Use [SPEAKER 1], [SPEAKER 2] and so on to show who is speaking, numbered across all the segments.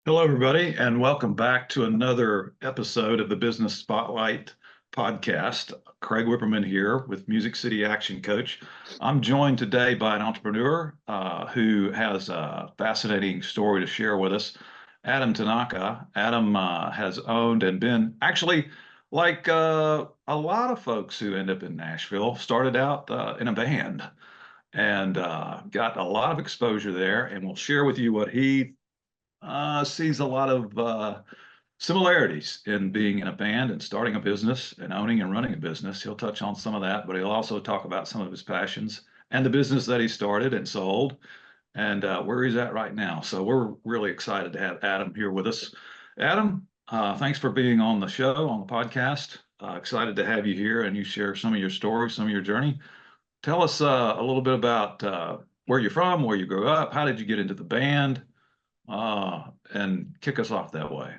[SPEAKER 1] Hello, everybody, and welcome back to another episode of the Business Spotlight podcast. Craig Whipperman here with Music City Action Coach. I'm joined today by an entrepreneur who has a fascinating story to share with us, Adam Tanaka. Adam has owned and been actually like a lot of folks who end up in Nashville, started out in a band and got a lot of exposure there, and will share with you what he sees a lot of similarities in being in a band and starting a business and owning and running a business. He'll touch on some of that, but he'll also talk about some of his passions and the business that he started and sold and where he's at right now. So we're really excited to have Adam here with us. Adam, thanks for being on the show, on the podcast. Excited to have you here and you share some of your story, some of your journey. Tell us a little bit about where you're from, where you grew up, how did you get into the band? And kick us off that way.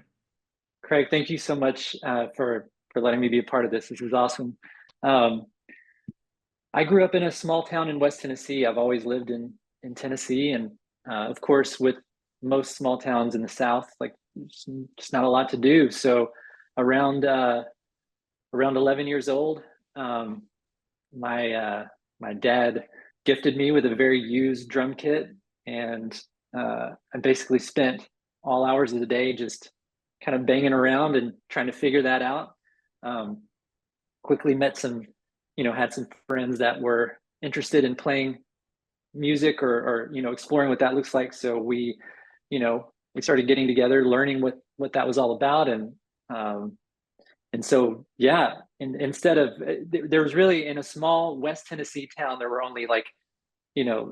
[SPEAKER 2] Craig, thank you so much for letting me be a part of this. This is awesome. Um, I grew up in a small town in West Tennessee. I've always lived in Tennessee, and of course, with most small towns in the South, like just not a lot to do. So around around 11 years old, um, my dad gifted me with a very used drum kit, and I basically spent all hours of the day just kind of banging around and trying to figure that out. Um, Quickly met some, had some friends that were interested in playing music or exploring what that looks like. So we started getting together, learning what that was all about, um, and so yeah. And instead of there was really in a small West Tennessee town, there were only like a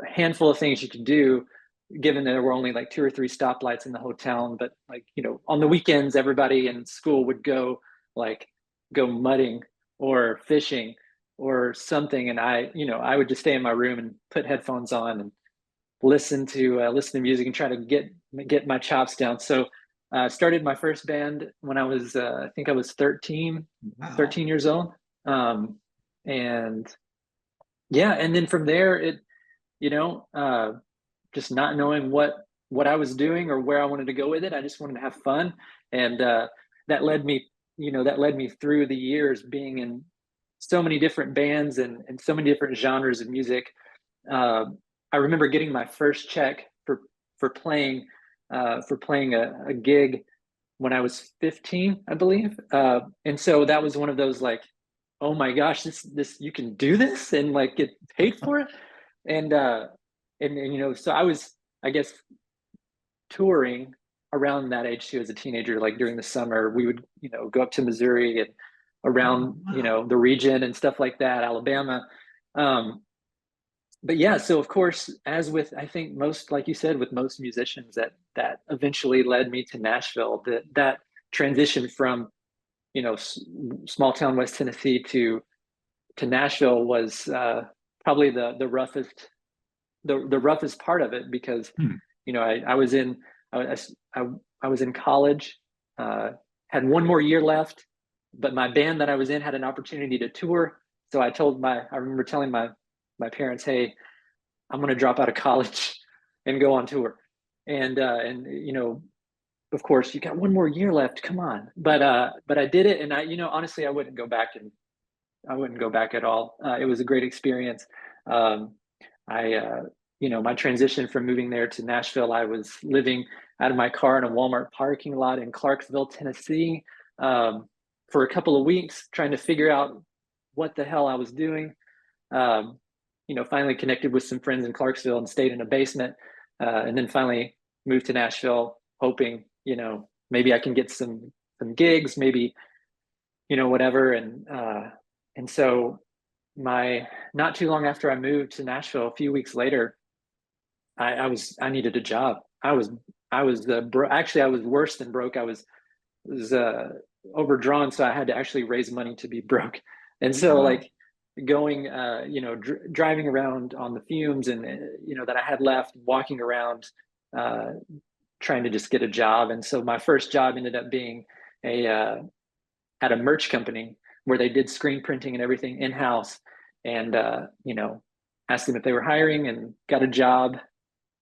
[SPEAKER 2] handful of things you could do given that there were only like two or three stoplights in the whole town. But like, on the weekends, everybody in school would like go mudding or fishing or something. And I would just stay in my room and put headphones on and listen to music and try to get my chops down. So started my first band when I was, I think I was
[SPEAKER 1] Wow.
[SPEAKER 2] 13 years old. And yeah, and then from there, you know, uh, just not knowing what I was doing or where I wanted to go with it. I just wanted to have fun, and that led me, that led me through the years being in so many different bands and so many different genres of music. Uh, I remember getting my first check for playing for playing a gig when I was 15, I believe, and so that was one of those like, oh my gosh, this you can do this and like get paid for it, and so I was, I guess, touring around that age too as a teenager. Like during the summer, we would go up to Missouri and
[SPEAKER 1] Oh,
[SPEAKER 2] around
[SPEAKER 1] wow.
[SPEAKER 2] the region and stuff like that, Alabama. Um, but yeah, so of course, as with I think most, like you said, with most musicians, that eventually led me to Nashville. That transition from small town West Tennessee to Nashville was probably the roughest part of it, because
[SPEAKER 1] Hmm.
[SPEAKER 2] I was in I was in college, uh, had one more year left, but my band that I was in had an opportunity to tour. So I remember telling my parents, "Hey, I'm going to drop out of college and go on tour." And of course, you got one more year left. Come on, but I did it, and honestly, I wouldn't go back at all. It was a great experience. Um, I, my transition from moving there to Nashville, I was living out of my car in a Walmart parking lot in Clarksville, Tennessee, um, for a couple of weeks, trying to figure out what the hell I was doing. Um, Finally connected with some friends in Clarksville and stayed in a basement, and then finally moved to Nashville, hoping, maybe I can get some gigs, maybe whatever. And so my not too long after I moved to Nashville, a few weeks later, I needed a job. Actually I was worse than broke. I was overdrawn, so I had to actually raise money to be broke. And so
[SPEAKER 1] Wow.
[SPEAKER 2] like going driving around on the fumes and that I had left, walking around uh, trying to just get a job. And so my first job ended up being a at a merch company where they did screen printing and everything in house. And asked them if they were hiring and got a job.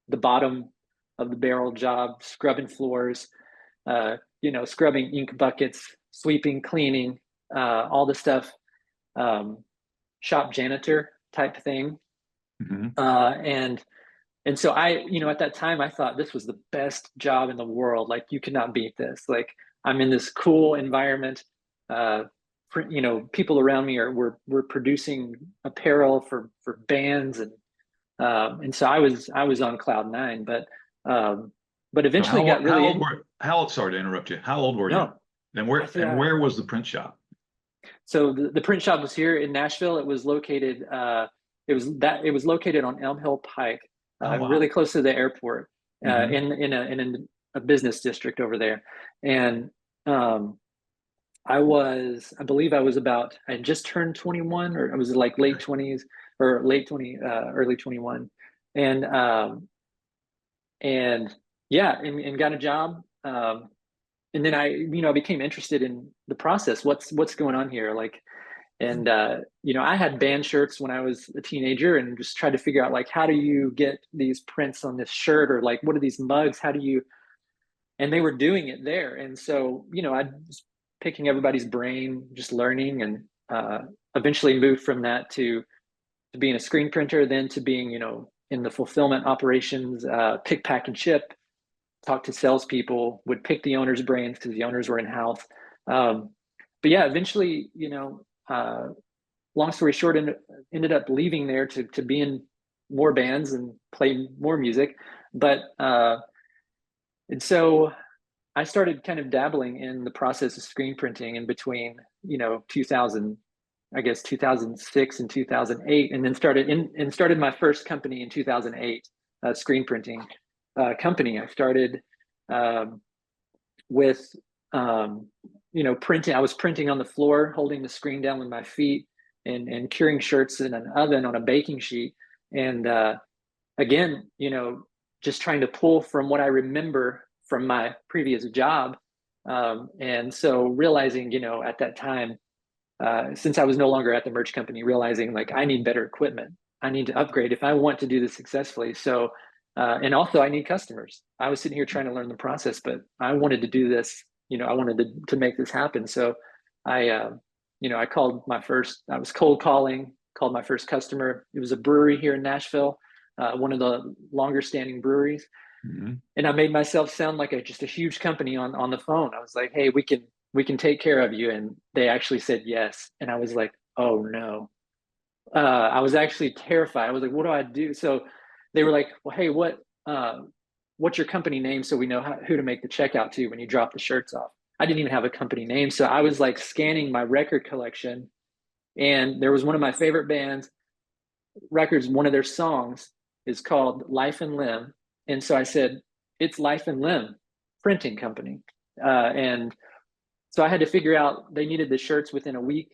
[SPEAKER 2] The bottom of the barrel job, scrubbing floors, scrubbing ink buckets, sweeping, cleaning, all the stuff, shop janitor type thing.
[SPEAKER 1] Mm-hmm.
[SPEAKER 2] And so at that time I thought this was the best job in the world. Like you could not beat this. Like I'm in this cool environment. People around me we're producing apparel for bands, and so I was on cloud nine, but
[SPEAKER 1] So
[SPEAKER 2] eventually got really in.
[SPEAKER 1] sorry to interrupt you. How old were you?
[SPEAKER 2] No,
[SPEAKER 1] And
[SPEAKER 2] I think
[SPEAKER 1] where was the print shop?
[SPEAKER 2] so. The print shop was here in Nashville. It was located. It was located on Elm Hill Pike,
[SPEAKER 1] Oh, wow.
[SPEAKER 2] really close to the airport,
[SPEAKER 1] Mm-hmm.
[SPEAKER 2] in a business district over there, and I believe I had just turned 21, or I was like late 20s or late 20, early 21. And, and yeah, and got a job. And then I became interested in the process. What's going on here? Like, and, I had band shirts when I was a teenager and just tried to figure out like, how do you get these prints on this shirt, or like, what are these mugs? And they were doing it there. And so, I was picking everybody's brain, just learning, and eventually moved from that to being a screen printer, then to being, in the fulfillment operations, pick, pack, and ship, talk to salespeople, would pick the owners' brains because the owners were in house. Um, but yeah, eventually, long story short, ended up leaving there to be in more bands and play more music. But and so I started kind of dabbling in the process of screen printing in between, 2000, I guess 2006 and 2008, and then started my first company in 2008, screen printing company. I started um, with printing. I was printing on the floor, holding the screen down with my feet, and curing shirts in an oven on a baking sheet. And again, just trying to pull from what I remember from my previous job. And so realizing, at that time, since I was no longer at the merch company, realizing like I need better equipment. I need to upgrade if I want to do this successfully. So, and also I need customers. I was sitting here trying to learn the process, but I wanted to do this. I wanted to make this happen. So I, I I was cold calling, called my first customer. It was a brewery here in Nashville, one of the longer standing breweries.
[SPEAKER 1] Mm-hmm.
[SPEAKER 2] And I made myself sound like just a huge company on the phone. I was like, "Hey, we can take care of you," and they actually said yes. And I was like, "Oh no!" I was actually terrified. I was like, "What do I do?" So they were like, "Well, hey, what's your company name so we know who to make the check out to when you drop the shirts off?" I didn't even have a company name, so I was like scanning my record collection, and there was one of my favorite bands records. One of their songs is called "Life and Limb," and so I said, "It's Life and Limb Printing Company," and so I had to figure out, they needed the shirts within a week.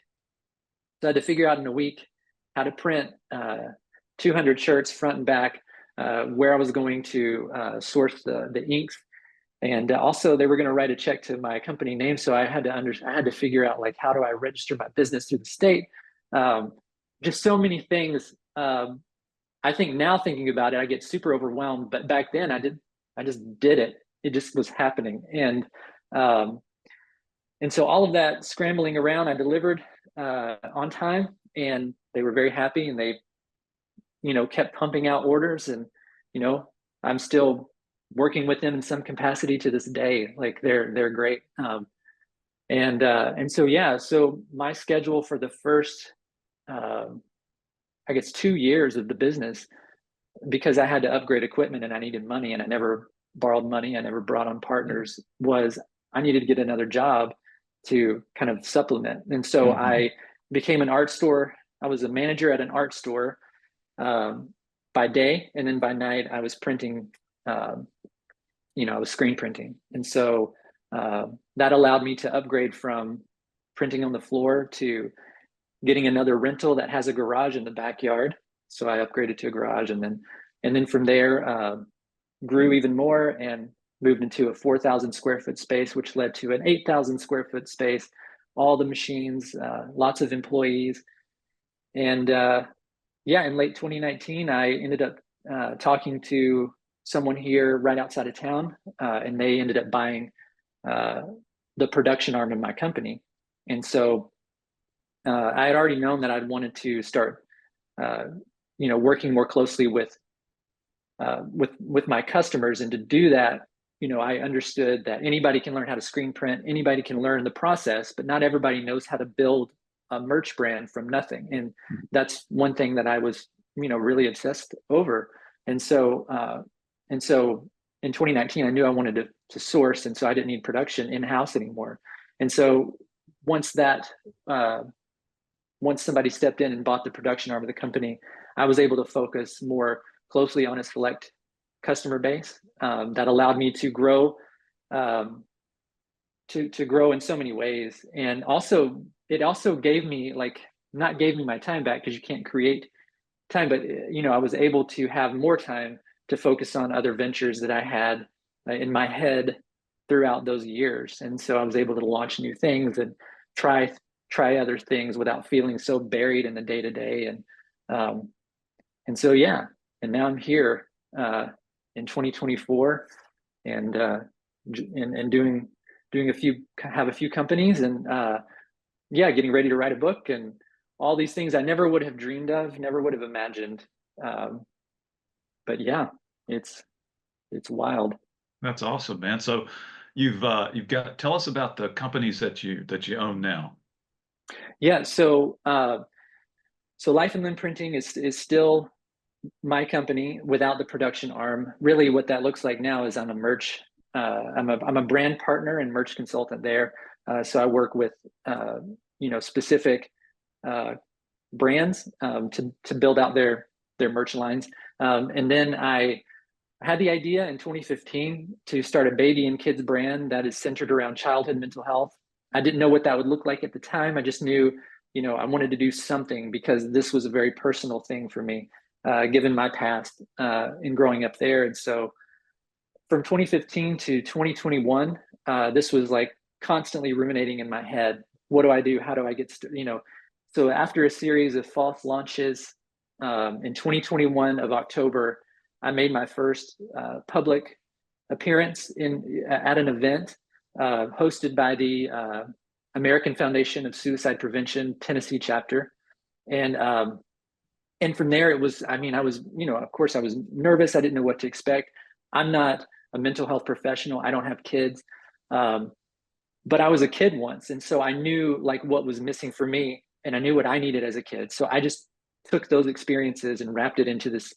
[SPEAKER 2] So I had to figure out in a week how to print 200 shirts front and back, where I was going to source the inks. And also they were going to write a check to my company name. So I had to figure out like, how do I register my business through the state? Um, just so many things. I think now thinking about it, I get super overwhelmed, but back then I just did it. It just was happening. Um, and so all of that scrambling around, I delivered on time, and they were very happy, and they, kept pumping out orders, and you know, I'm still working with them in some capacity to this day. Like they're great. And so yeah, so my schedule for the first, um, I guess 2 years of the business, because I had to upgrade equipment and I needed money, and I never borrowed money, I never brought on partners, was I needed to get another job to kind of supplement. And so
[SPEAKER 1] Mm-hmm.
[SPEAKER 2] I became an art store. I was a manager at an art store, um, by day, and then by night I was printing. Um, I was screen printing, and so that allowed me to upgrade from printing on the floor to getting another rental that has a garage in the backyard. So I upgraded to a garage, and then from there, grew even more and moved into a 4,000 square foot space, which led to an 8,000 square foot space, all the machines, lots of employees. And yeah, in late 2019, I ended up talking to someone here right outside of town, and they ended up buying the production arm of my company. And so I had already known that I'd wanted to start, working more closely with my customers. And to do that, I understood that anybody can learn how to screen print, anybody can learn the process, but not everybody knows how to build a merch brand from nothing. And that's one thing that I was, really obsessed over. And so in 2019, I knew I wanted to source, and so I didn't need production in-house anymore. And so once somebody stepped in and bought the production arm of the company, I was able to focus more closely on a select customer base that allowed me to grow, to grow in so many ways. And also, it also gave me not gave me my time back, because you can't create time, but I was able to have more time to focus on other ventures that I had in my head throughout those years. And so I was able to launch new things and try other things without feeling so buried in the day to day. And so, yeah, and now I'm here in 2024 and doing have a few companies, and getting ready to write a book, and all these things I never would have dreamed of, never would have imagined. But yeah, it's wild.
[SPEAKER 1] That's awesome, man. So you've got, tell us about the companies that you own now.
[SPEAKER 2] Yeah, so Life and Limb Printing is still my company without the production arm. Really, what that looks like now is I'm a brand partner and merch consultant there. So I work with specific brands to build out their merch lines. And then I had the idea in 2015 to start a baby and kids brand that is centered around childhood mental health. I didn't know what that would look like at the time. I just knew, I wanted to do something, because this was a very personal thing for me, given my past in growing up there. And so from 2015 to 2021, this was like constantly ruminating in my head. What do I do? How do I get So after a series of false launches, in 2021 of October, I made my first public appearance at an event hosted by the American Foundation of Suicide Prevention Tennessee chapter. And from there, it was, I was, of course I was nervous. I didn't know what to expect. I'm not a mental health professional. I don't have kids. But I was a kid once. And so I knew what was missing for me, and I knew what I needed as a kid. So I just took those experiences and wrapped it into this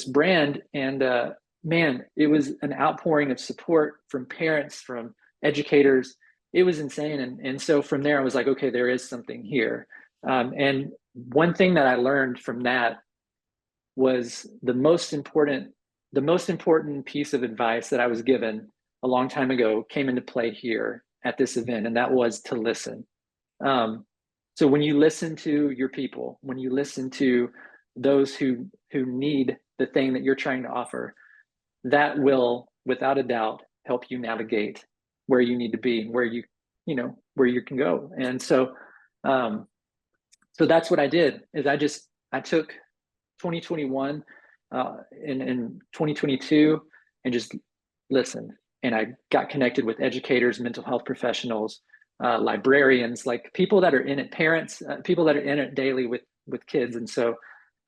[SPEAKER 2] brand. And man, it was an outpouring of support from parents, from educators. It was insane. And so from there, I was like, okay, there is something here. And one thing that I learned from that was the most important piece of advice that I was given a long time ago came into play here at this event, and that was to listen. So when you listen to your people, when you listen to those who need the thing that you're trying to offer, that will, without a doubt, help you navigate where you need to be, where you can go. And so that's what I did. Is I took 2021 in 2022 and just listened. And I got connected with educators, mental health professionals, librarians, like people that are in it, parents, people that are in it daily with kids. And so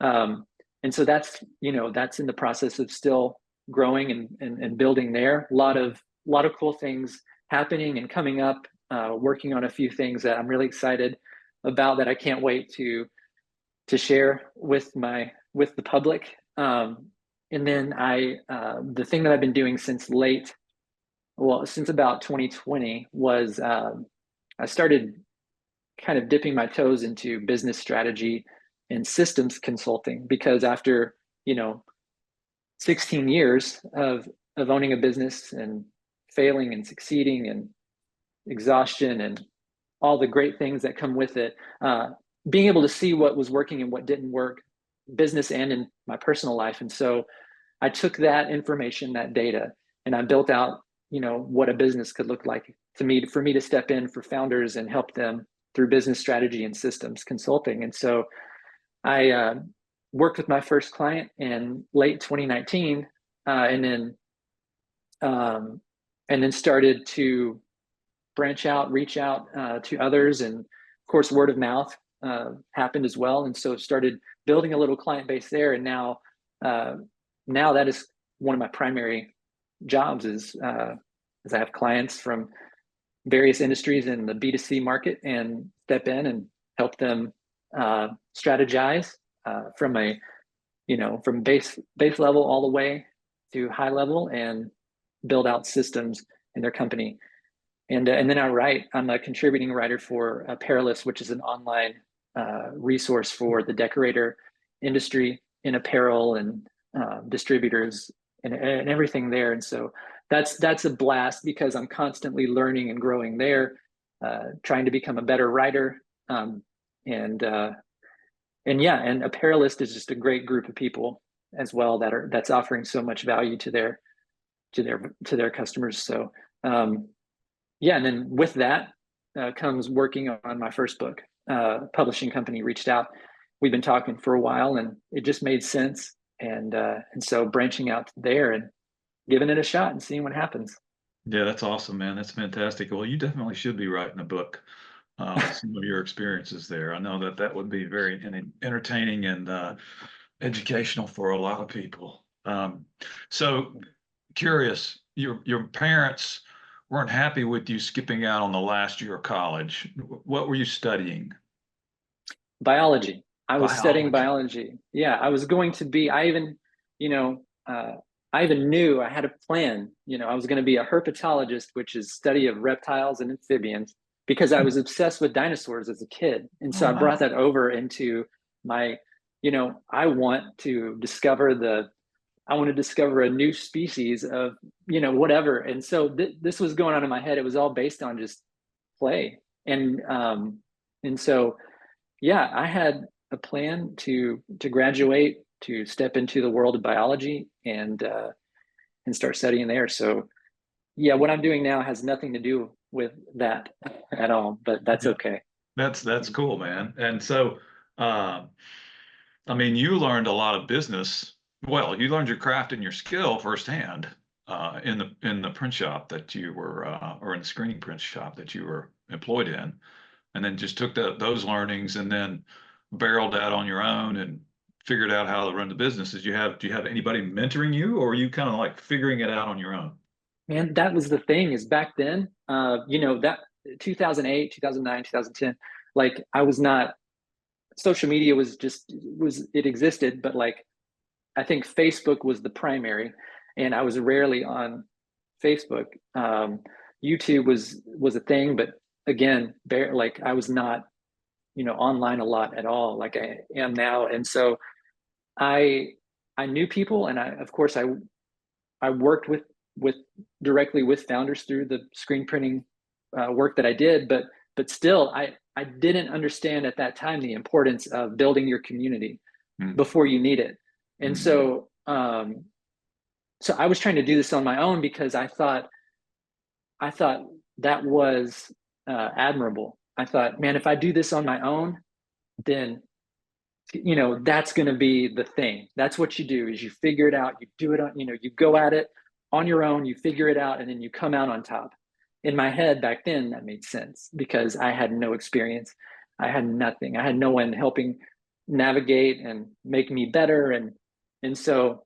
[SPEAKER 2] that's, that's in the process of still growing and building there. A lot of cool things happening and coming up, working on a few things that I'm really excited about, that I can't wait to share with the public. And then the thing that I've been doing since about 2020 was I started kind of dipping my toes into business strategy and systems consulting, because after 16 years of owning a business and failing and succeeding and exhaustion and all the great things that come with it, being able to see what was working and what didn't work, business and in my personal life. And so I took that information, that data, and I built out what a business could look like for me to step in for founders and help them through business strategy and systems consulting. And so I worked with my first client in late 2019 and then started to branch out, reach out to others, and of course, word of mouth happened as well, and so started building a little client base there. And now that is one of my primary jobs is I have clients from various industries in the B2C market and step in and help them strategize from from base level all the way to high level and build out systems in their company. And then I write. I'm a contributing writer for Apparelist, which is an online resource for the decorator industry in apparel and distributors and everything there. And so that's a blast because I'm constantly learning and growing there, trying to become a better writer. And Apparelist is just a great group of people as well that's offering so much value to their customers. So and then with that comes working on my first book. Publishing company reached out. We've been talking for a while, and it just made sense. And so branching out there and giving it a shot and seeing what happens.
[SPEAKER 1] Yeah, that's awesome, man. That's fantastic. Well, you definitely should be writing a book. Some of your experiences there. I know that would be very entertaining and educational for a lot of people. So curious, your parents weren't happy with you skipping out on the last year of college. What were you studying?
[SPEAKER 2] Biology. I was studying biology. Yeah, I was going to be. I even knew I had a plan. I was going to be a herpetologist, which is study of reptiles and amphibians, because I was obsessed with dinosaurs as a kid. And so I brought that over into my, I want to discover a new species of, whatever. And so this was going on in my head. It was all based on just play. And so, yeah, I had a plan to graduate, to step into the world of biology and start studying there. So yeah, what I'm doing now has nothing to do with that at all, but that's okay.
[SPEAKER 1] That's cool, man. And so, you learned a lot of business. Well, you learned your craft and your skill firsthand in the print shop that you were, or in the screening print shop that you were employed in, and then just took those learnings and then barreled that on your own and figured out how to run the businesses. Do you have anybody mentoring you, or are you kind of like figuring it out on your own?
[SPEAKER 2] Man, that was the thing is back then, that 2008, 2009, 2010, like I was not, social media it existed, but like, I think Facebook was the primary and I was rarely on Facebook. YouTube was a thing, but again, like I was not, online a lot at all, like I am now. And so I knew people, and of course I worked with directly with founders through the screen printing work that I did, but still I didn't understand at that time the importance of building your community before you need it. And so I was trying to do this on my own because I thought that was admirable. I thought, man, if I do this on my own, then that's going to be the thing. That's what you do, is you figure it out. You do it on, you go at it on your own, you figure it out, and then you come out on top. In my head back then, that made sense because I had no experience. I had nothing. I had no one helping navigate and make me better. And so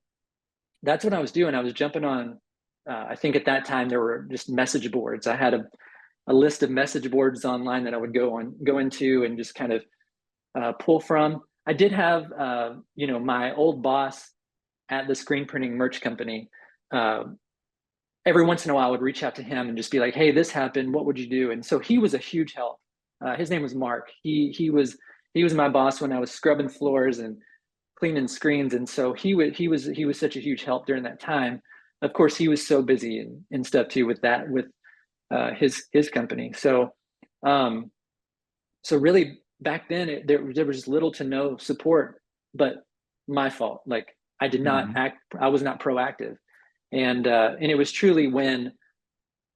[SPEAKER 2] that's what I was doing. I was jumping on, I think at that time there were just message boards. I had a list of message boards online that I would go into and just kind of pull from. I did have, my old boss at the screen printing merch company. Every once in a while, I would reach out to him and just be like, "Hey, this happened. What would you do?" And so he was a huge help. His name was Mark. He was my boss when I was scrubbing floors and cleaning screens. And so he was such a huge help during that time. Of course, he was so busy and stuff too with his company. So really back then there was little to no support, but my fault. Like I did not act. I was not proactive. And it was truly when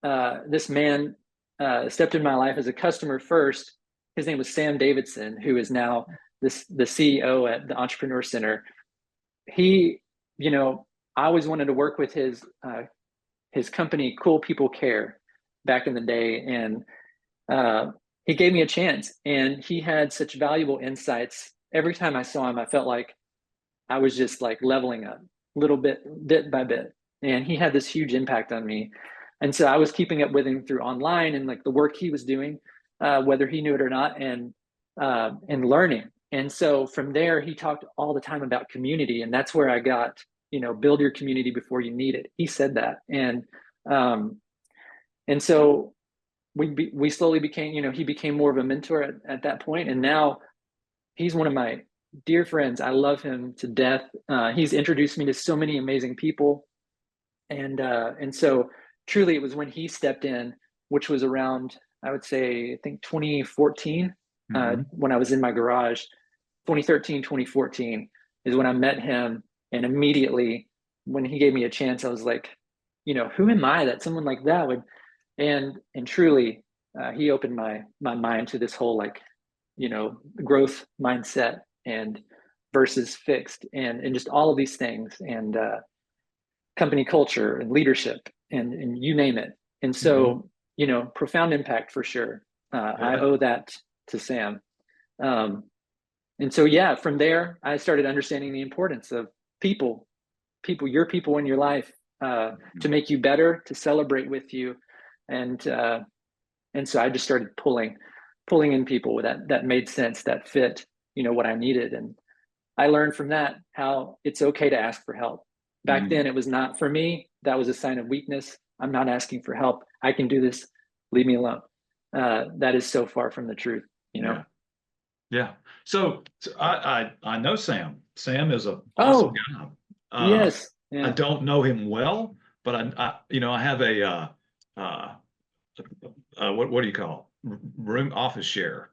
[SPEAKER 2] this man stepped in my life as a customer first. His name was Sam Davidson, who is now the CEO at the Entrepreneur Center. He, I always wanted to work with his company, Cool People Care, back in the day, and he gave me a chance, and he had such valuable insights. Every time I saw him, I felt like I was just like leveling up, little bit by bit, and he had this huge impact on me. And so I was keeping up with him through online and like the work he was doing, whether he knew it or not, and learning. And so from there, he talked all the time about community, and that's where I got, build your community before you need it. He said that, um, and so we slowly became, he became more of a mentor at that point, and now he's one of my dear friends. I love him to death. He's introduced me to so many amazing people, and so truly, it was when he stepped in, which was around, I would say, I think 2014, when I was in my garage. 2013, 2014 is when I met him, and immediately when he gave me a chance, I was like, who am I that someone like that would, and truly, he opened my mind to this whole like, growth mindset and versus fixed, and just all of these things, and company culture and leadership, and you name it. And so, profound impact for sure. I owe that to Sam. And so, yeah, from there, I started understanding the importance of people, your people in your life, to make you better, to celebrate with you. And so I just started pulling in people that made sense, that fit, what I needed. And I learned from that how it's okay to ask for help. Back then, it was not for me. That was a sign of weakness. I'm not asking for help. I can do this. Leave me alone. That is so far from the truth,
[SPEAKER 1] Yeah. Yeah. So I know Sam. Sam is a awesome
[SPEAKER 2] Oh,
[SPEAKER 1] guy.
[SPEAKER 2] yes.
[SPEAKER 1] I
[SPEAKER 2] Yeah.
[SPEAKER 1] don't know him well, but I have a what do you call it? Room office share,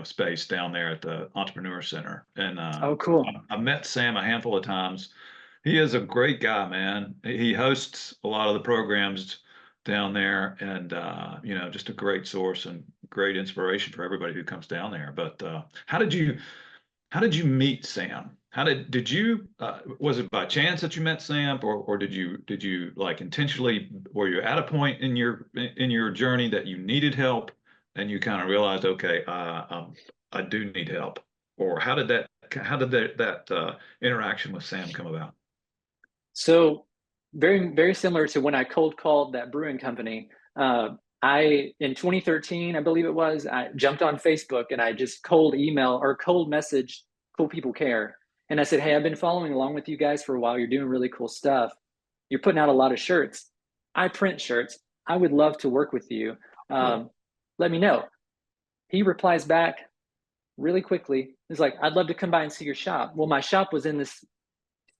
[SPEAKER 1] space down there at the Entrepreneur Center, and
[SPEAKER 2] Oh, cool.
[SPEAKER 1] I've met Sam a handful of times. He is a great guy, man. He hosts a lot of the programs down there, and just a great source and great inspiration for everybody who comes down there. But how did you meet Sam? Did you was it by chance that you met Sam, or did you like intentionally, were you at a point in your journey that you needed help and you kind of realized, okay, I do need help? Or how did that interaction with Sam come about?
[SPEAKER 2] So very, very similar to when I cold called that brewing company. I in 2013, I believe it was, I jumped on Facebook and I just cold email or cold message Cool People Care. And I said, hey, I've been following along with you guys for a while. You're doing really cool stuff. You're putting out a lot of shirts. I print shirts. I would love to work with you.
[SPEAKER 1] Cool.
[SPEAKER 2] Let me know. He replies back really quickly. He's like, I'd love to come by and see your shop. Well, my shop was in this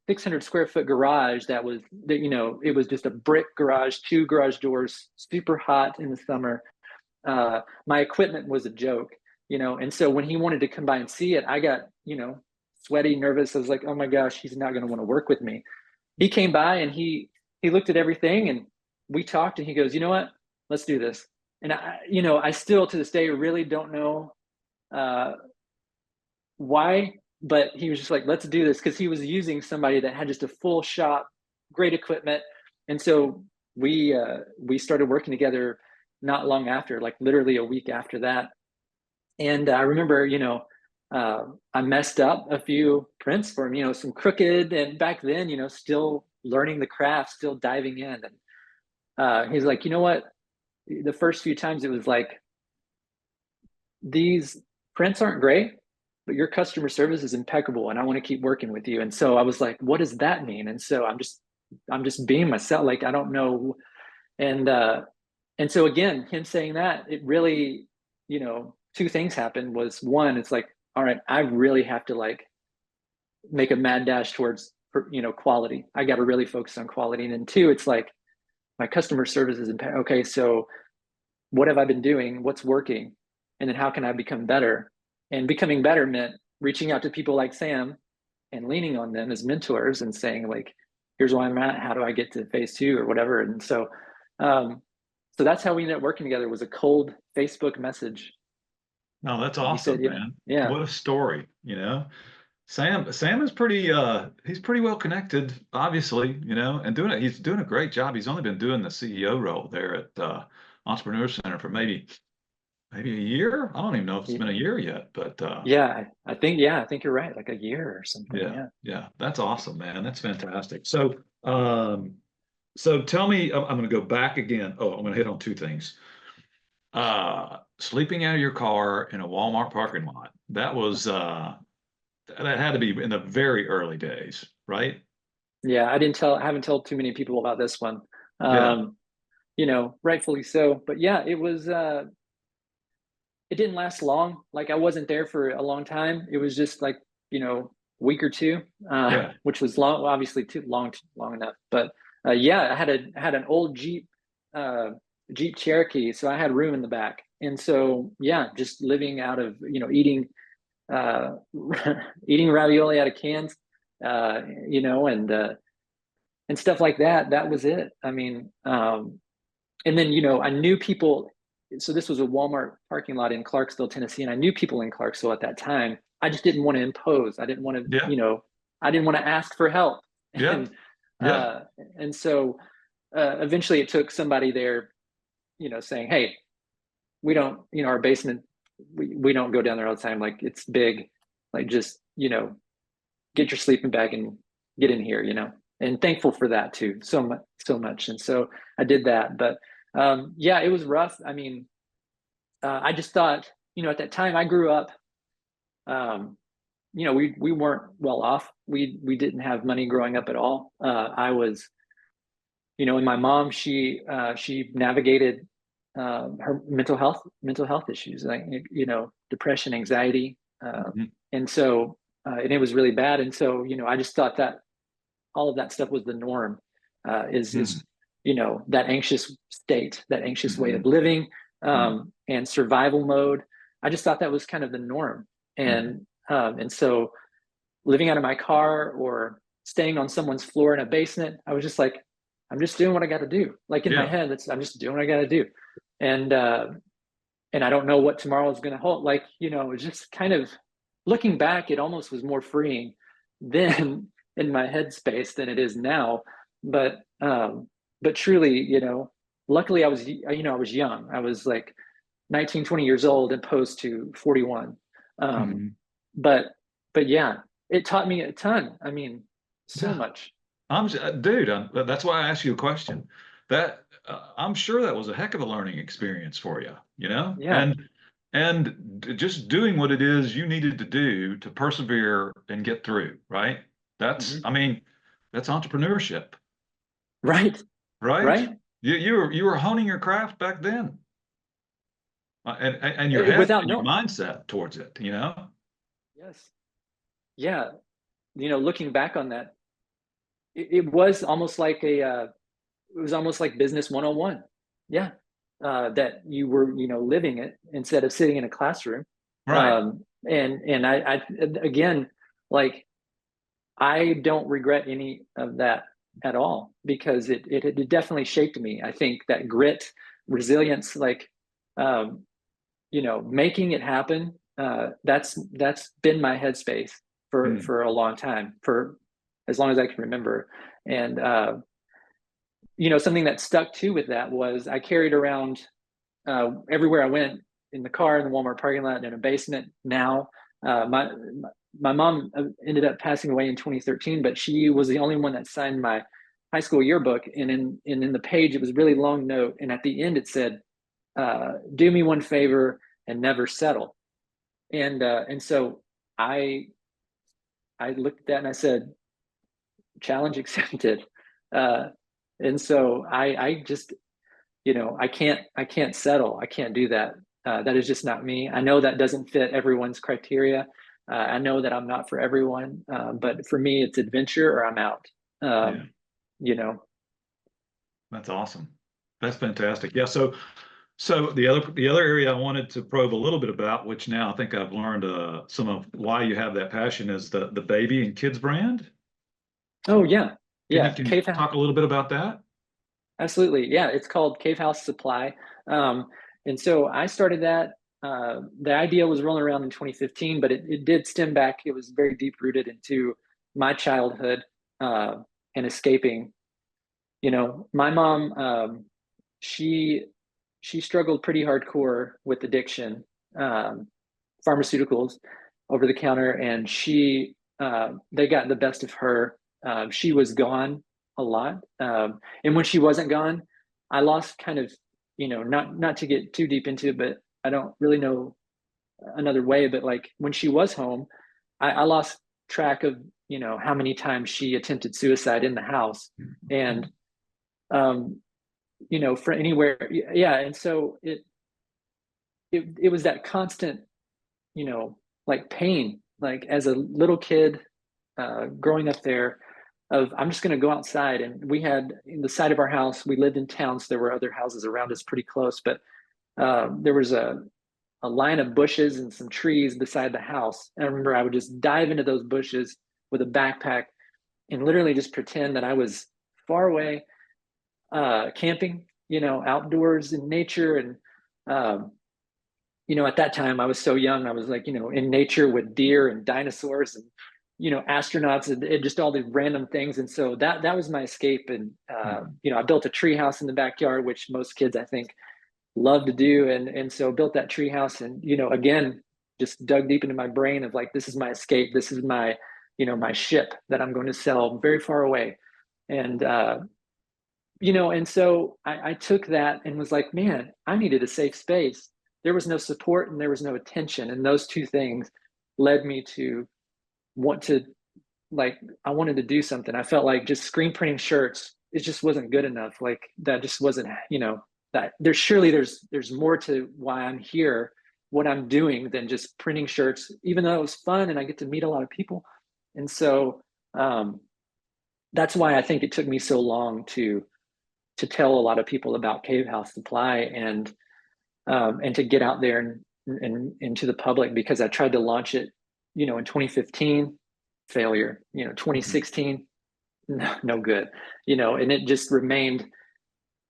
[SPEAKER 2] 600 square foot garage it was just a brick garage, two garage doors, super hot in the summer. My equipment was a joke, and so when he wanted to come by and see it, I got, sweaty, nervous. I was like, oh my gosh, he's not going to want to work with me. He came by and he looked at everything, and we talked, and he goes, you know what, let's do this. And I still to this day really don't know uh, why, but he was just like, let's do this, because he was using somebody that had just a full shop, great equipment. And so we started working together not long after, like literally a week after that. And I remember, I messed up a few prints for him, some crooked, and back then, still learning the craft, still diving in. And he's like, you know what, the first few times it was like, these prints aren't great, but your customer service is impeccable, and I want to keep working with you. And so I was like, what does that mean? And so I'm just being myself. Like, I don't know. And so again, him saying that, it really, two things happened. Was one, it's like, all right, I really have to like make a mad dash towards, quality. I got to really focus on quality. And then two, it's like, my customer service is okay. So what have I been doing? What's working? And then how can I become better? And becoming better meant reaching out to people like Sam and leaning on them as mentors and saying, like, here's where I'm at. How do I get to phase two or whatever? And so that's how we ended up working together, was a cold Facebook message.
[SPEAKER 1] No, that's
[SPEAKER 2] And he said,
[SPEAKER 1] awesome,
[SPEAKER 2] yeah,
[SPEAKER 1] man.
[SPEAKER 2] yeah,
[SPEAKER 1] What a story, Sam is pretty he's pretty well connected, obviously, and he's doing a great job. He's only been doing the CEO role there at Entrepreneur Center for maybe a year. I don't even know if it's
[SPEAKER 2] Y-
[SPEAKER 1] been a year yet, but
[SPEAKER 2] I think you're right, like a year or something.
[SPEAKER 1] yeah,
[SPEAKER 2] Yeah.
[SPEAKER 1] yeah, that's awesome, man. That's fantastic. So tell me, I'm going to go back again. Oh, I'm going to hit on two things. Sleeping out of your car in a Walmart parking lot. That had to be in the very early days, right?
[SPEAKER 2] Yeah, I haven't told too many people about this one.
[SPEAKER 1] Yeah,
[SPEAKER 2] Um, rightfully so. But yeah, it didn't last long. Like I wasn't there for a long time. It was just like, week or two,
[SPEAKER 1] yeah.
[SPEAKER 2] which was long, obviously too long enough. But yeah, I had an old uh, Jeep Cherokee, so I had room in the back. And so yeah, just living out of, uh, eating ravioli out of cans, uh, and stuff like that. That was it. I mean, and then I knew people. So this was a Walmart parking lot in Clarksville, Tennessee, and I knew people in Clarksville at that time. I just didn't want to impose. I didn't want to,
[SPEAKER 1] Yeah,
[SPEAKER 2] I didn't want to ask for help.
[SPEAKER 1] yeah,
[SPEAKER 2] And
[SPEAKER 1] yeah,
[SPEAKER 2] so eventually it took somebody there, saying, "Hey, we don't, our basement, we don't go down there all the time. Like it's big. Like just, get your sleeping bag and get in here, and thankful for that too, so much. And so I did that. But yeah, it was rough. I mean, I just thought, at that time I grew up, um, we weren't well off. We didn't have money growing up at all. I was, and my mom, she navigated her mental health issues, like depression, anxiety,
[SPEAKER 1] mhm,
[SPEAKER 2] and so and it was really bad. And so I just thought that all of that stuff was the norm. Is
[SPEAKER 1] mhm,
[SPEAKER 2] that anxious state, that anxious way of
[SPEAKER 1] mhm,
[SPEAKER 2] living,
[SPEAKER 1] mhm,
[SPEAKER 2] and survival mode. I just thought that was kind of the norm.
[SPEAKER 1] mhm.
[SPEAKER 2] And so living out of my car or staying on someone's floor in a basement, I was just like, I'm just doing what I got to do. Like in my
[SPEAKER 1] Yeah,
[SPEAKER 2] head, I'm just doing what I got to do. And and I don't know what tomorrow is going to hold. Like, it's just kind of looking back, it almost was more freeing then in my headspace than it is now. But truly, luckily I was young. I was like 19, 20 years old opposed to 41. Um,
[SPEAKER 1] mhm.
[SPEAKER 2] but yeah, it taught me a ton. I mean, so
[SPEAKER 1] Yeah.
[SPEAKER 2] much.
[SPEAKER 1] Dude, that's why I asked you a question. I'm sure that was a heck of a learning experience for you,
[SPEAKER 2] Yeah.
[SPEAKER 1] just doing what it is you needed to do to persevere and get through, right? That's,
[SPEAKER 2] Mhm.
[SPEAKER 1] I mean, that's entrepreneurship,
[SPEAKER 2] Right.
[SPEAKER 1] right?
[SPEAKER 2] Right.
[SPEAKER 1] You were honing your craft back then, and your head
[SPEAKER 2] Without
[SPEAKER 1] and your
[SPEAKER 2] no.
[SPEAKER 1] mindset towards it.
[SPEAKER 2] Yes. Yeah. Looking back on that, it was almost like it was almost like business 101. Yeah. That you were, living it instead of sitting in a classroom.
[SPEAKER 1] Right.
[SPEAKER 2] And I again, like I don't regret any of that at all because it definitely shaped me. I think that grit, resilience, like um, making it happen. That's been my headspace
[SPEAKER 1] Mm.
[SPEAKER 2] for a long time, for as long as I can remember. And something that stuck too with that was I carried around everywhere I went, in the car, in the Walmart parking lot, in a basement. Now, my mom ended up passing away in 2013, but she was the only one that signed my high school yearbook. And in the page, it was a really long note, and at the end it said, "Do me one favor and never settle." And so I I looked at that and I said, "Challenge accepted." Uh, and so I just I can't settle. I can't do that. That is just not me. I know that doesn't fit everyone's criteria. I know that I'm not for everyone, but for me, it's adventure or I'm out.
[SPEAKER 1] Yeah,
[SPEAKER 2] Um, you know,
[SPEAKER 1] that's awesome. That's fantastic. Yeah. So the other area I wanted to probe a little bit about, which now I think I've learned some of why you have that passion, is the baby and kids brand.
[SPEAKER 2] oh yeah,
[SPEAKER 1] Can you
[SPEAKER 2] yeah.
[SPEAKER 1] can you talk a little bit about that?
[SPEAKER 2] Absolutely, yeah. It's called Cavehouse Supply, and so I started that. the idea was rolling around in 2015, but it did stem back. It was very deep rooted into my childhood and escaping. My mom, she she struggled pretty hardcore with addiction, um, pharmaceuticals, over the counter, and they got the best of her. She was gone a lot, and when she wasn't gone, I lost kind of, not to get too deep into it, but I don't really know another way. But like when she was home, I lost track of how many times she attempted suicide in the house, and um, for anywhere, yeah. And so it was that constant, you know, like pain, like as a little kid, growing up there, of I'm just going to go outside. And we had in the side of our house, we lived in town, so there were other houses around us pretty close, but there was a line of bushes and some trees beside the house. And I remember I would just dive into those bushes with a backpack and literally just pretend that I was far away, camping, outdoors in nature. And um, at that time I was so young. I was like, in nature with deer and dinosaurs and, astronauts and just all these random things. And so that was my escape. And, I built a tree house in the backyard, which most kids, I think, love to do. And so built that tree house and, again, just dug deep into my brain of like, this is my escape. This is my, my ship that I'm going to sell very far away. And, and so I took that and was like, man, I needed a safe space. There was no support and there was no attention. And those two things led me to want to, like, I wanted to do something. I felt like just screen printing shirts, it just wasn't good enough. Like that just wasn't, that there's more to why I'm here, what I'm doing, than just printing shirts, even though it was fun and I get to meet a lot of people. And so that's why I think it took me so long to tell a lot of people about Cavehouse Supply and to get out there and into the public, because I tried to launch it, in 2015, failure, 2016, no good, and it just remained.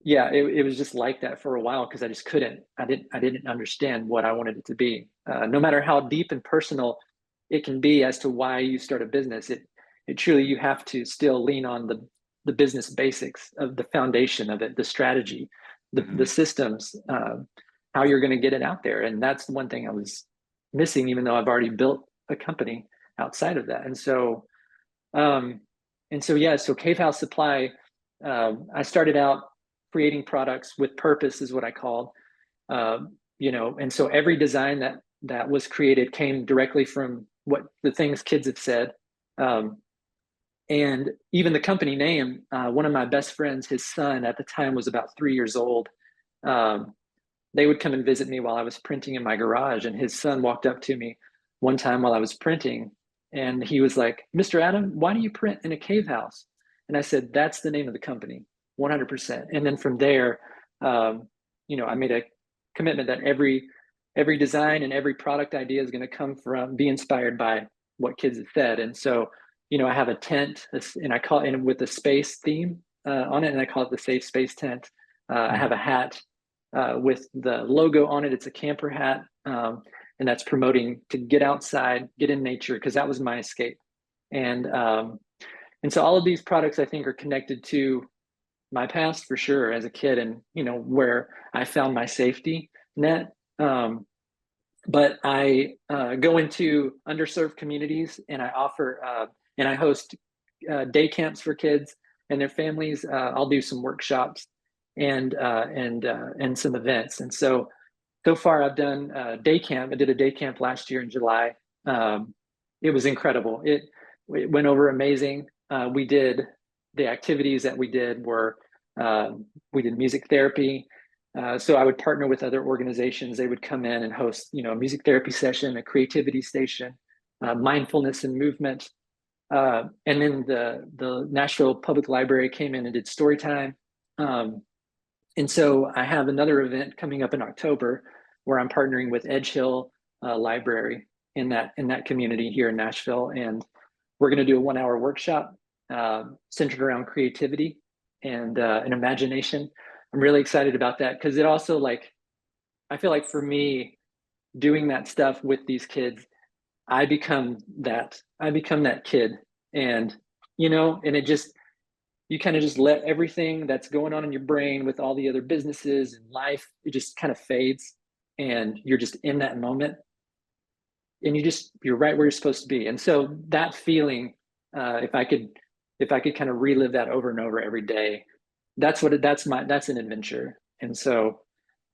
[SPEAKER 2] Yeah, it was just like that for a while because I didn't understand what I wanted it to be. No matter how deep and personal it can be as to why you start a business, it truly, you have to still lean on the business basics of the foundation of it, the strategy, the systems, how you're going to get it out there. And that's the one thing I was missing, even though I've already built a company outside of that. Yeah, so Cavehouse Supply, I started out creating products with purpose is what I called, and so every design that was created came directly from what the things kids have said. And even the company name, one of my best friends, his son at the time was about 3 years old. They would come and visit me while I was printing in my garage. And his son walked up to me one time while I was printing. And he was like, Mr. Adam, why do you print in a cave house? And I said, that's the name of the company, 100%. And then from there, I made a commitment that every design and every product idea is going to be inspired by what kids have said. And so, I have a tent, and I call it, and with a space theme on it, and I call it the Safe Space Tent. I have a hat with the logo on it. It's a camper hat, and that's promoting to get outside, get in nature, because that was my escape. And so all of these products, I think, are connected to my past for sure as a kid, and where I found my safety net. But I go into underserved communities, and I offer and I host day camps for kids and their families. I'll do some workshops and some events. And so far I've done day camp. I did a day camp last year in July. It was incredible. It went over amazing. We did the activities that we did were we did music therapy. So I would partner with other organizations. They would come in and host, a music therapy session, a creativity station, mindfulness and movement. And then the Nashville Public Library came in and did story time. And so I have another event coming up in October where I'm partnering with Edge Hill Library in that community here in Nashville. And we're going to do a 1-hour workshop centered around creativity and imagination. I'm really excited about that because it also, like, I feel like for me, doing that stuff with these kids, I become that kid. And, and it just, you kind of just let everything that's going on in your brain with all the other businesses and life, it just kind of fades. And you're just in that moment, and you're right where you're supposed to be. And so that feeling, if I could kind of relive that over and over every day, that's an adventure. And so,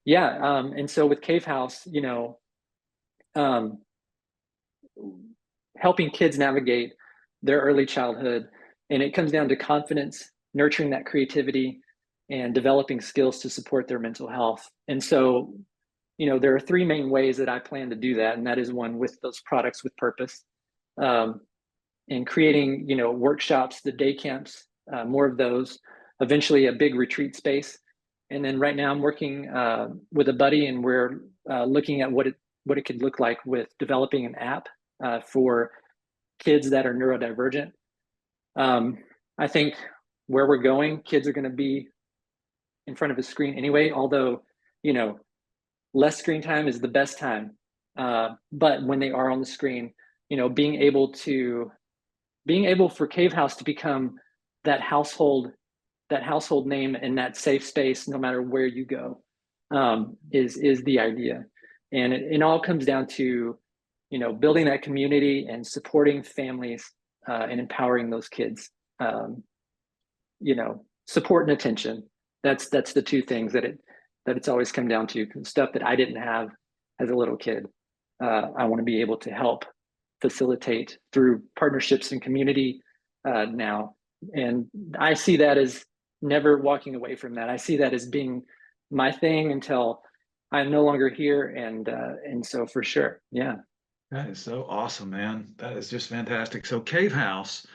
[SPEAKER 2] yeah. And so with Cave House, um, helping kids navigate their early childhood, and it comes down to confidence, nurturing that creativity, and developing skills to support their mental health. And so, there are three main ways that I plan to do that, and that is one, with those products with purpose, um, and creating, workshops, the day camps, more of those, eventually a big retreat space. And then right now I'm working with a buddy, and we're looking at what it could look like with developing an app for kids that are neurodivergent. I think where we're going, kids are going to be in front of a screen anyway, although, less screen time is the best time. But when they are on the screen, being able for Cave House to become that household name and that safe space, no matter where you go, is the idea. And it all comes down to, building that community and supporting families, and empowering those kids. Support and attention. That's the two things that it's always come down to. Stuff that I didn't have as a little kid. I want to be able to help facilitate through partnerships and community now. And I see that as never walking away from that. I see that as being my thing until I'm no longer here. And so for sure, yeah.
[SPEAKER 1] That is so awesome, man. That is just fantastic. So Cave House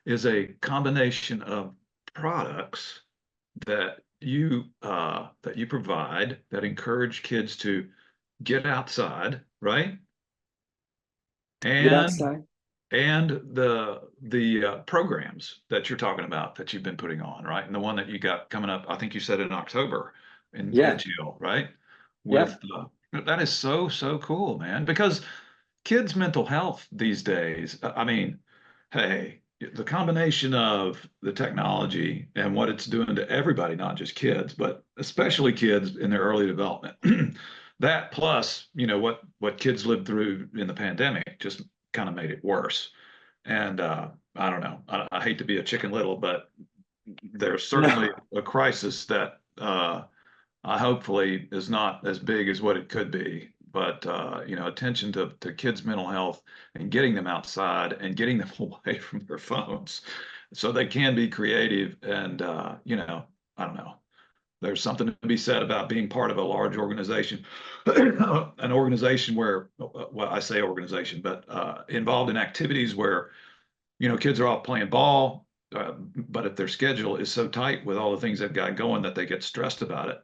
[SPEAKER 1] is a combination of products that you provide that encourage kids to get outside, right?
[SPEAKER 2] Get
[SPEAKER 1] And
[SPEAKER 2] outside.
[SPEAKER 1] the programs that you're talking about that you've been putting on, right? And the one that you got coming up, I think you said in October in
[SPEAKER 2] Yeah.
[SPEAKER 1] Edgehill, right?
[SPEAKER 2] Yeah.
[SPEAKER 1] With that is so cool, man. Because kids' mental health these days, I mean, hey, the combination of the technology and what it's doing to everybody, not just kids, but especially kids in their early development. That plus, what kids lived through in the pandemic just kind of made it worse. And I don't know. I hate to be a chicken little, but there's certainly
[SPEAKER 2] No.
[SPEAKER 1] a crisis that hopefully is not as big as what it could be. But attention to kids' mental health and getting them outside and getting them away from their phones, so they can be creative. And I don't know. There's something to be said about being part of a large organization, an organization where, well, I say organization, but involved in activities where kids are all playing ball, but if their schedule is so tight with all the things they've got going that they get stressed about it,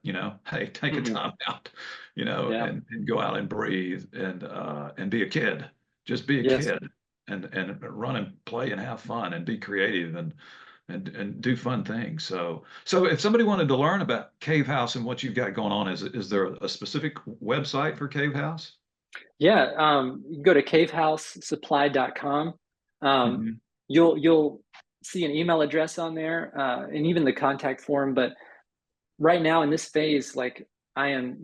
[SPEAKER 1] hey, take a
[SPEAKER 2] Mhm.
[SPEAKER 1] time out,
[SPEAKER 2] Yeah.
[SPEAKER 1] and go out and breathe and be a kid. Just be a
[SPEAKER 2] Yes.
[SPEAKER 1] kid and run and play and have fun and be creative and do fun things. So if somebody wanted to learn about Cave House and what you've got going on, is there a specific website for Cave House?
[SPEAKER 2] Yeah. You can go to cavehouseupply.com. Um,
[SPEAKER 1] Hmm.
[SPEAKER 2] you'll see an email address on there, and even the contact form. But right now in this phase, like, I am,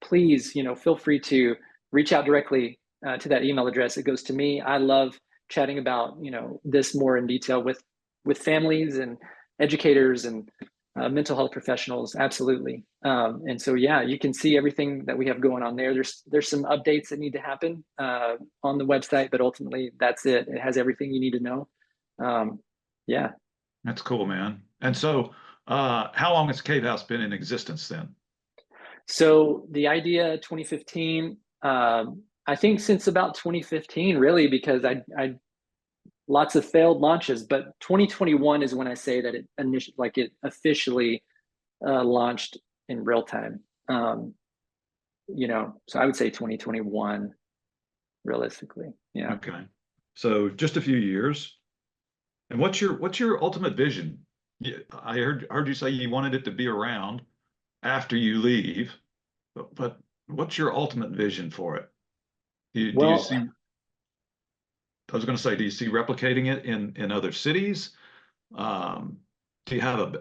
[SPEAKER 2] please, feel free to reach out directly to that email address. It goes to me. I love chatting about, this more in detail with families and educators and mental health professionals. Absolutely. And so, yeah, you can see everything that we have going on there. There's some updates that need to happen on the website, but ultimately that's it. It has everything you need to know. Yeah.
[SPEAKER 1] That's cool, man. And so, how long has Cave House been in existence then?
[SPEAKER 2] So the idea 2015, I think since about 2015, really, because I lots of failed launches, but 2021 is when I say that it officially launched in real time. So I would say 2021, realistically. Yeah.
[SPEAKER 1] Okay. So just a few years. And what's your ultimate vision? I heard you say you wanted it to be around after you leave, but what's your ultimate vision for it? Do you
[SPEAKER 2] Well,
[SPEAKER 1] see, I was going to say, do you see replicating it in other cities? Um, do you have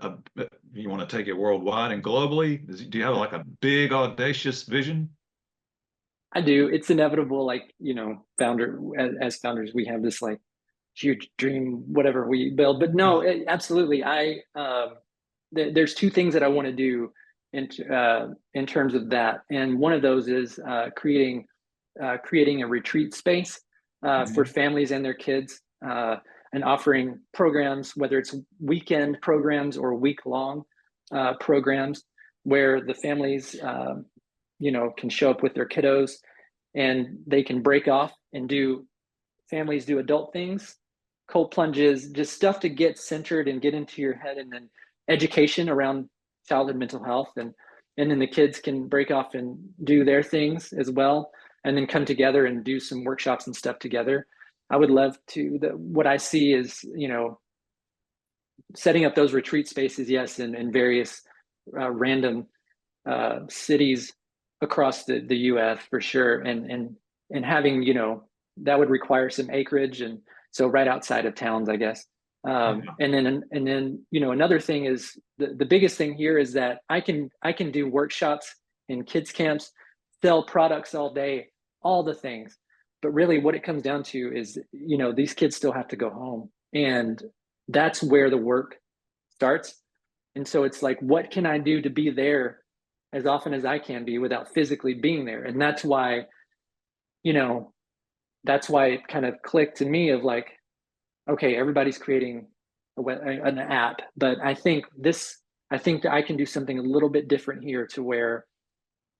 [SPEAKER 1] you want to take it worldwide and globally? Do you have like a big audacious vision?
[SPEAKER 2] I do. It's inevitable. Like, as founders, we have this like huge dream, whatever we build. But no, absolutely. There's two things that I want to do in terms of that, and one of those is creating a retreat space for
[SPEAKER 1] Mhm.
[SPEAKER 2] families and their kids, and offering programs, whether it's weekend programs or week long programs, where the families, can show up with their kiddos and they can break off and do families do adult things, cold plunges, just stuff to get centered and get into your head, and then education around childhood mental health, and then the kids can break off and do their things as well, and then come together and do some workshops and stuff together. I would love to. What I see is, setting up those retreat spaces, yes, in various random cities across the U.S. for sure, and having, that would require some acreage, and so right outside of towns, I guess.
[SPEAKER 1] Yeah.
[SPEAKER 2] And then another thing is the biggest thing here is that I can do workshops in kids camps, sell products all day, all the things, but really what it comes down to is, these kids still have to go home, and that's where the work starts. And so it's like, what can I do to be there as often as I can be without physically being there? And you know, that's why it kind of clicked to me of like, okay, everybody's creating an app, but I think that I can do something a little bit different here to where,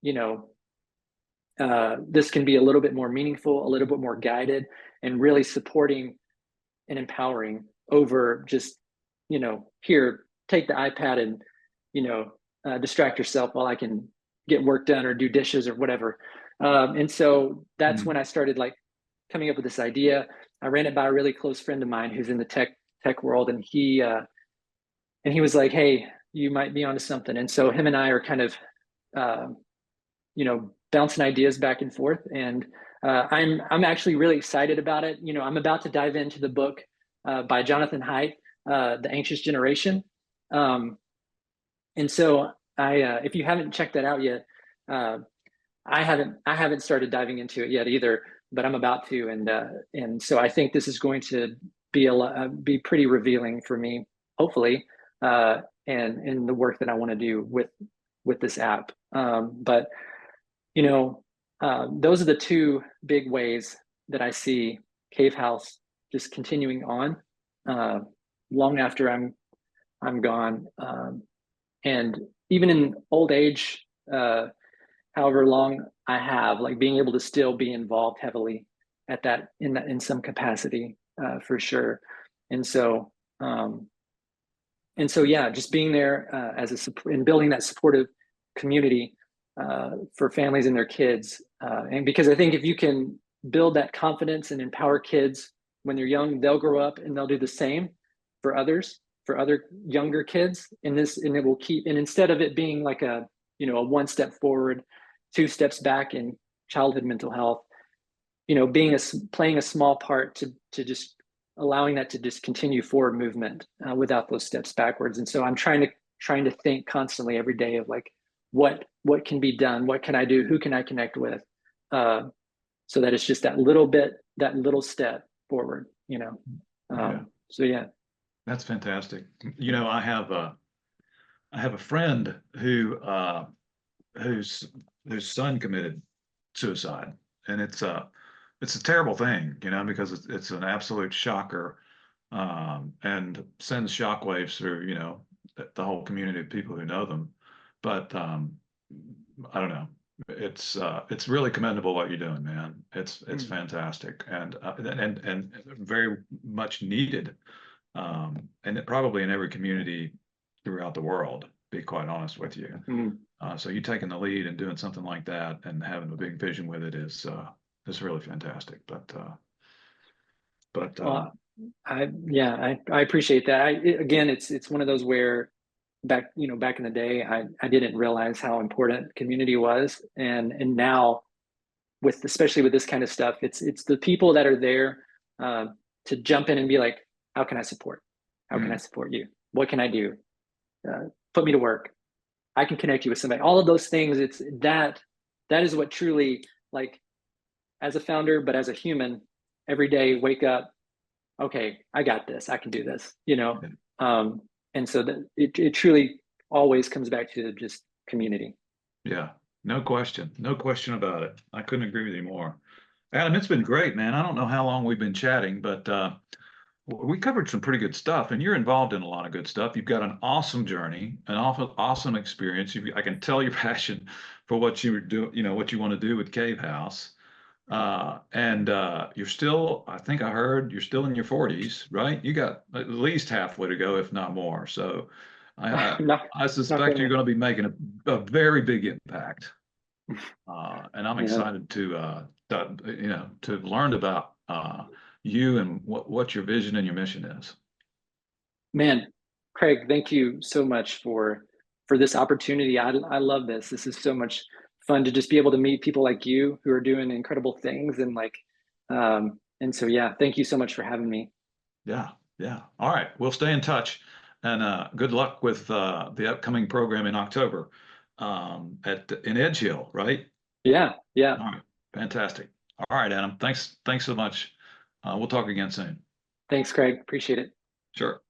[SPEAKER 2] you know, this can be a little bit more meaningful, a little bit more guided, and really supporting and empowering over just, here, take the iPad and, distract yourself while I can get work done or do dishes or whatever. And so that's
[SPEAKER 1] Mm.
[SPEAKER 2] when I started like coming up with this idea. I ran it by a really close friend of mine who's in the tech world, and he was like, "Hey, you might be onto something." And so him and I are kind of, uh, bouncing ideas back and forth. And I'm actually really excited about it. I'm about to dive into the book by Jonathan Haidt, The Anxious Generation. Um, and so if you haven't checked that out yet, uh, I haven't started diving into it yet either, but I'm about to. And so I think this is going to be pretty revealing for me, hopefully, and in the work that I want to do with this app. But you know, those are the two big ways that I see Cave House just continuing on uh, long after I'm gone, and even in old age, however long I have, like being able to still be involved heavily in some capacity, for sure. And so um, yeah, just being there and building that supportive community for families and their kids. And because I think if you can build that confidence and empower kids when they're young, they'll grow up and they'll do the same for others, for other younger kids. And it will keep. And instead of it being like a one step forward, two steps back in childhood mental health, playing a small part to just allowing that to just continue forward movement without those steps backwards. And so I'm trying to think constantly every day of like, what can be done, what can I do, who can I connect with, uh, so that it's just that little step forward.
[SPEAKER 1] Yeah,
[SPEAKER 2] So yeah.
[SPEAKER 1] that's fantastic. I have a friend whose whose son committed suicide, and it's a terrible thing, because it's an absolute shocker, and sends shockwaves through, the whole community of people who know them. But I don't know. It's really commendable what you're doing, man. It's
[SPEAKER 2] Mm.
[SPEAKER 1] fantastic, and very much needed, and probably in every community throughout the world. To be quite honest with you.
[SPEAKER 2] Mm.
[SPEAKER 1] So you taking the lead and doing something like that and having a big vision with it is really fantastic. But
[SPEAKER 2] Well, I appreciate that. Again, it's one of those where back in the day, I didn't realize how important community was, and now with especially with this kind of stuff. It's the people that are there to jump in and be like, how can I support? How can I support you? What can I do? Put me to work. I can connect you with somebody. All of those things. It's that is what truly, like, as a founder, but as a human, every day wake up. Okay, I got this. I can do this. And so that it truly always comes back to just community.
[SPEAKER 1] Yeah, no question. No question about it. I couldn't agree with you more. Adam, it's been great, man. I don't know how long we've been chatting, but we covered some pretty good stuff, and you're involved in a lot of good stuff. You've got an awesome journey, an awesome experience. I can tell your passion for what you do, what you want to do with Cave House. And you're still, I think I heard you're still in your 40s, right? You got at least halfway to go, if not more. So
[SPEAKER 2] Not
[SPEAKER 1] I
[SPEAKER 2] not
[SPEAKER 1] suspect you're
[SPEAKER 2] gonna.
[SPEAKER 1] going to be making a very big impact. And I'm
[SPEAKER 2] Yeah,
[SPEAKER 1] excited to learn about you and what your vision and your mission is.
[SPEAKER 2] man, Craig, thank you so much for this opportunity. I love this. This is so much fun to just be able to meet people like you who are doing incredible things and so yeah, thank you so much for having me.
[SPEAKER 1] Yeah, yeah. All right, we'll stay in touch, and good luck with the upcoming program in October at in Edge Hill, right?
[SPEAKER 2] Yeah, yeah.
[SPEAKER 1] All right, fantastic. All right, Adam. Thanks so much. We'll talk again soon.
[SPEAKER 2] Thanks, Craig. Appreciate it.
[SPEAKER 1] Sure.